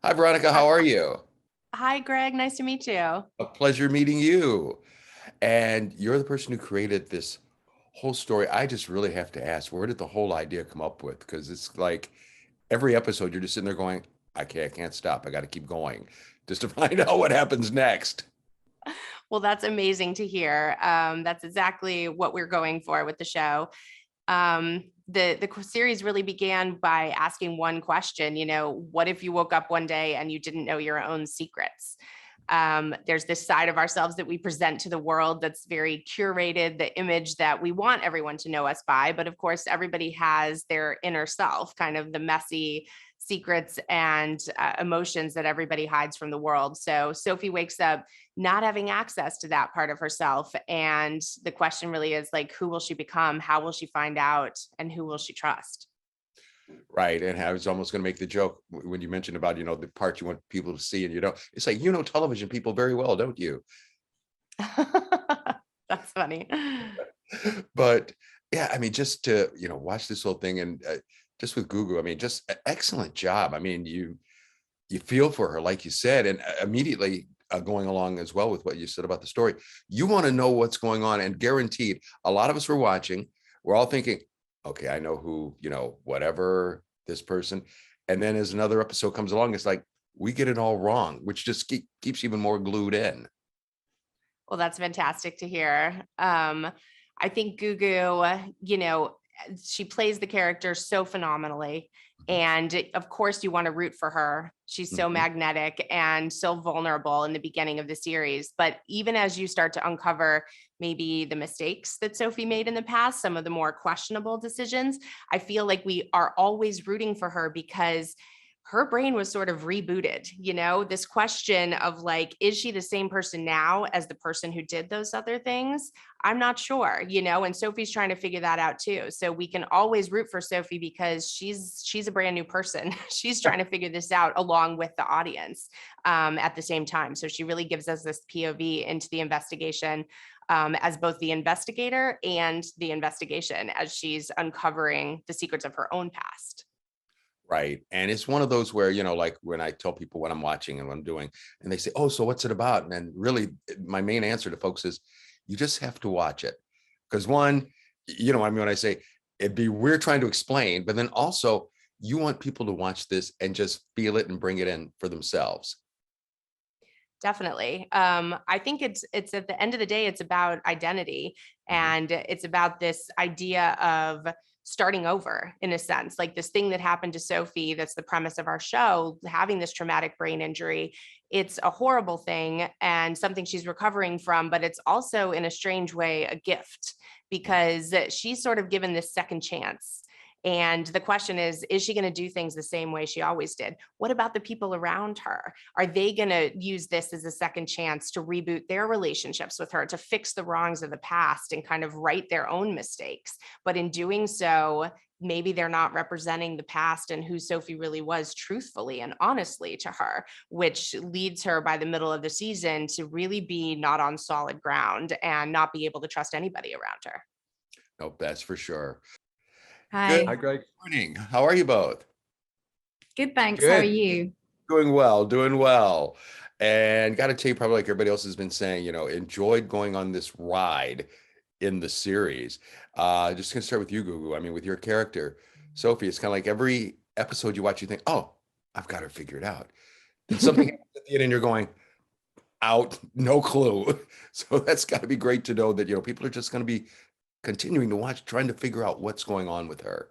Hi, Veronica. How are you? Hi, Greg. Nice to meet you. A pleasure meeting you. And you're the person who created this whole story. I just really have to ask, where did the whole idea come up with? Because it's like every episode, you're just sitting there going, I can't stop. I got to keep going just to find out what happens next. Well, that's amazing to hear. That's exactly what we're going for with the show. The series really began by asking one question. What if you woke up one day and you didn't know your own secrets? There's this side of ourselves that we present to the world that's very curated, the image that we want everyone to know us by. But of course, everybody has their inner self, kind of the messy secrets and emotions that everybody hides from the world. So Sophie wakes up not having access to that part of herself. And the question really is like, who will she become? How will she find out? And who will she trust? Right. And I was almost going to make the joke when you mentioned about, the part you want people to see and you don't. It's like, television people very well, don't you? That's funny. But yeah, I mean, just to watch this whole thing and just with Google, I mean, just excellent job. I mean, you feel for her, like you said, and immediately going along as well with what you said about the story, you want to know what's going on, and guaranteed, a lot of us were watching. We're all thinking, okay, I know who, whatever this person, and then as another episode comes along, it's like we get it all wrong, which just keeps you even more glued in. Well, that's fantastic to hear. I think Gugu, she plays the character so phenomenally. And of course, you want to root for her. She's so Mhm. magnetic and so vulnerable in the beginning of the series. But even as you start to uncover maybe the mistakes that Sophie made in the past, some of the more questionable decisions, I feel like we are always rooting for her because her brain was sort of rebooted, this question of like, is she the same person now as the person who did those other things? I'm not sure, and Sophie's trying to figure that out too. So we can always root for Sophie because she's a brand new person. She's trying to figure this out along with the audience at the same time. So she really gives us this POV into the investigation as both the investigator and the investigation as she's uncovering the secrets of her own past. Right. And it's one of those where, like when I tell people what I'm watching and what I'm doing, and they say, oh, so what's it about? And then really my main answer to folks is you just have to watch it. Because one, I mean, when I say it'd be weird trying to explain, but then also you want people to watch this and just feel it and bring it in for themselves. Definitely. I think it's at the end of the day, it's about identity, Mhm. and it's about this idea of starting over in a sense, like this thing that happened to Sophie. That's the premise of our show, having this traumatic brain injury. It's a horrible thing and something she's recovering from, but it's also in a strange way a gift because she's sort of given this second chance. And the question is she going to do things the same way she always did? What about the people around her? Are they going to use this as a second chance to reboot their relationships with her, to fix the wrongs of the past and kind of right their own mistakes? But in doing so, maybe they're not representing the past and who Sophie really was truthfully and honestly to her, which leads her by the middle of the season to really be not on solid ground and not be able to trust anybody around her. Nope, that's for sure. Good Hi. Hi, Greg. morning. How are you both? Good, thanks. How are Good. you? Doing well, doing well. And got to tell you, probably like everybody else has been saying, enjoyed going on this ride in the series. Just gonna start with you, Gugu. I mean, with your character, Sophie, it's kind of like every episode you watch, you think, oh, I've got her figured out. Then something happens at the end and you're going, out, no clue. So that's got to be great to know that, people are just going to be continuing to watch, trying to figure out what's going on with her.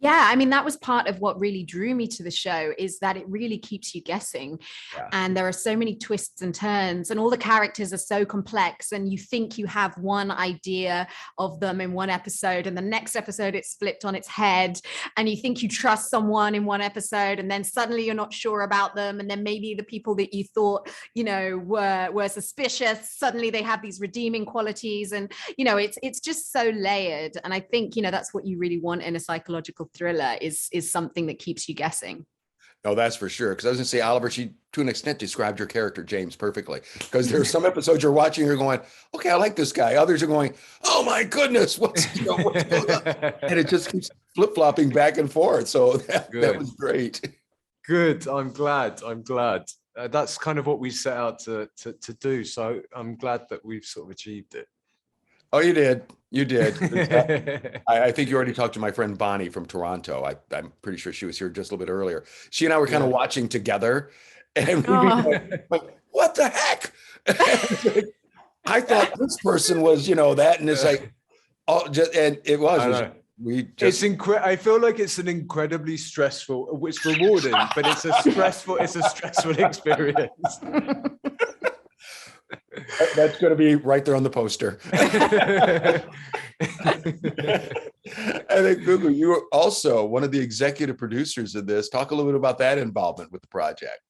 Yeah, I mean, that was part of what really drew me to the show is that it really keeps you guessing. Yeah. And there are so many twists and turns, and all the characters are so complex. And you think you have one idea of them in one episode, and the next episode it's flipped on its head. And you think you trust someone in one episode, and then suddenly you're not sure about them. And then maybe the people that you thought, were suspicious, suddenly they have these redeeming qualities. And it's just so layered. And I think that's what you really want in a psychological thriller is something that keeps you guessing. No, that's for sure. Because I was going to say, Oliver, she to an extent described your character, James, perfectly. Because there's some episodes you're watching, you're going, okay, I like this guy. Others are going, oh my goodness, what's going on? And it just keeps flip flopping back and forth. So that Good. was great. Good. I'm glad. That's kind of what we set out to do. So I'm glad that we've sort of achieved it. Oh, you did. You did. I think you already talked to my friend Bonnie from Toronto. I'm pretty sure she was here just a little bit earlier. She and I were kind of watching together, and we'd be like, what the heck? I thought this person was, that, and it's like, oh, just, and it was we just. I feel like it's an incredibly stressful. It's rewarding, but it's a stressful experience. That's going to be right there on the poster. And then Google, you were also one of the executive producers of this. Talk a little bit about that involvement with the project.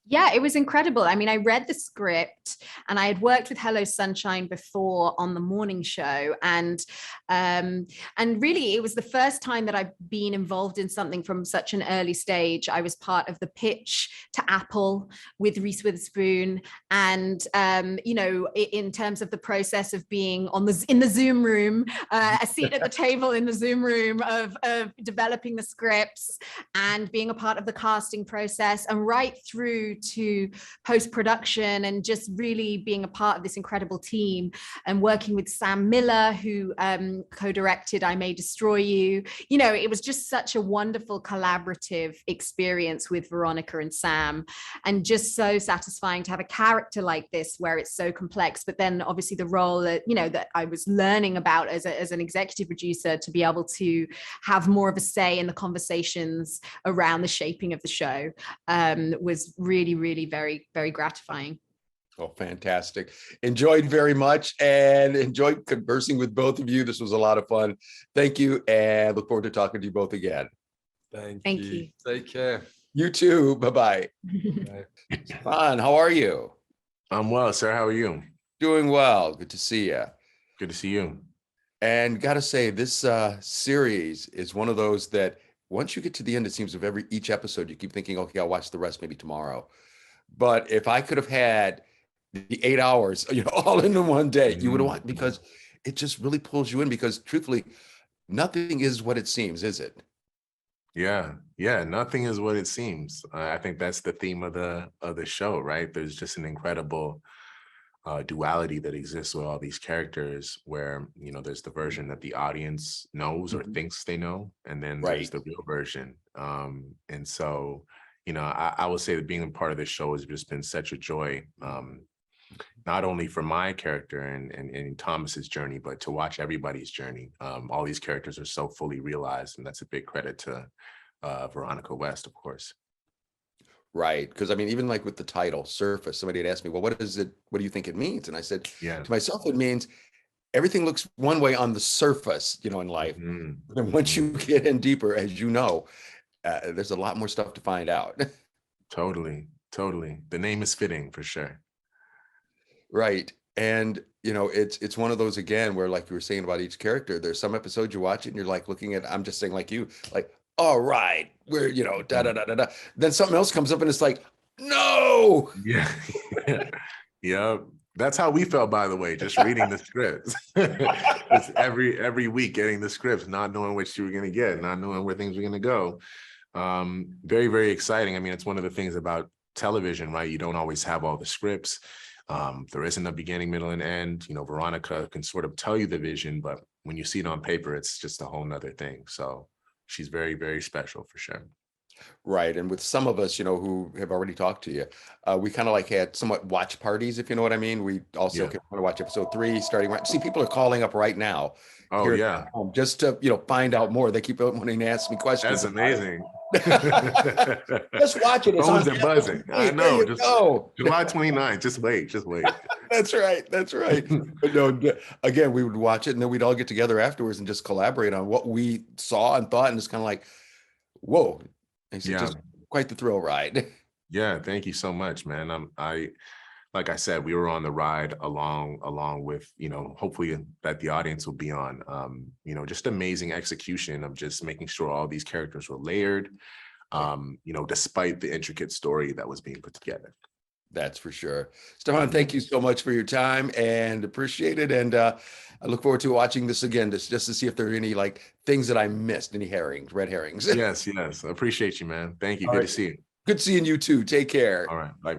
Yeah, it was incredible. I mean, I read the script and I had worked with Hello Sunshine before on the morning show. And really, it was the first time that I've been involved in something from such an early stage. I was part of the pitch to Apple with Reese Witherspoon. And, in terms of the process of being in the Zoom room, a seat at the table in the Zoom room of developing the scripts and being a part of the casting process, and right through to post-production, and just really being a part of this incredible team, and working with Sam Miller, who co-directed I May Destroy You. It was just such a wonderful collaborative experience with Veronica and Sam, and just so satisfying to have a character like this where it's so complex, but then obviously the role that that I was learning about as an executive producer, to be able to have more of a say in the conversations around the shaping of the show was really very, very gratifying. Oh, fantastic. Enjoyed very much and enjoyed conversing with both of you. This was a lot of fun. Thank you, and look forward to talking to you both again. Thank you. Take care. You too. Bye-bye. Ron, how are you? I'm well, sir. How are you? Doing well. Good to see you. Good to see you. And got to say, this series is one of those that once you get to the end, it seems, of each episode, you keep thinking, okay, I'll watch the rest maybe tomorrow. But if I could have had the 8 hours, all in one day, you would have watched, because it just really pulls you in, because truthfully, nothing is what it seems, is it? Yeah. Nothing is what it seems. I think that's the theme of the show, right? There's just an incredible duality that exists with all these characters, where there's the version that the audience knows or thinks they know, and then there's the real version. And so, I would say that being a part of this show has just been such a joy, not only for my character and Thomas's journey, but to watch everybody's journey. All these characters are so fully realized, and that's a big credit to Veronica West, of course. Right. Because I mean, even like with the title, Surface, somebody had asked me, well, what do you think it means? And I said, to myself, it means everything looks one way on the surface, in life. And once you get in deeper, as you know, there's a lot more stuff to find out. Totally. The name is fitting for sure. Right. And, it's one of those, again, where, like you were saying about each character, there's some episodes you watch it and you're like looking at, I'm just saying, like you, like, all right, we're, da, da, da, da, da. Then something else comes up and it's like, no. Yeah. Yeah. That's how we felt, by the way, just reading the scripts. It's every week getting the scripts, not knowing what you were going to get, not knowing where things were going to go. Very, very exciting. I mean, it's one of the things about television, right? You don't always have all the scripts. There isn't a beginning, middle, and end. Veronica can sort of tell you the vision, but when you see it on paper, it's just a whole nother thing. So she's very, very special for sure. Right. And with some of us, who have already talked to you, we kind of like had somewhat watch parties, if you know what I mean. We also can watch episode 3 starting right. See, people are calling up right now. Oh, yeah. Just to, find out more. They keep wanting to ask me questions. That's amazing. Just watch it. It's phones are buzzing. I know. Just July 29th. Just wait. That's right. But no, again, we would watch it and then we'd all get together afterwards and just collaborate on what we saw and thought. And it's kind of like, whoa. It's just quite the thrill ride. Yeah. Thank you so much, man. Like I said, we were on the ride along with, hopefully that the audience will be on, just amazing execution of just making sure all these characters were layered, despite the intricate story that was being put together. That's for sure. Stefan, thank you so much for your time and appreciate it. And I look forward to watching this again, just to see if there are any like things that I missed, any herrings, red herrings. Yes, yes. I appreciate you, man. Thank you. All Good right. to see you. Good seeing you too. Take care. All right. Bye.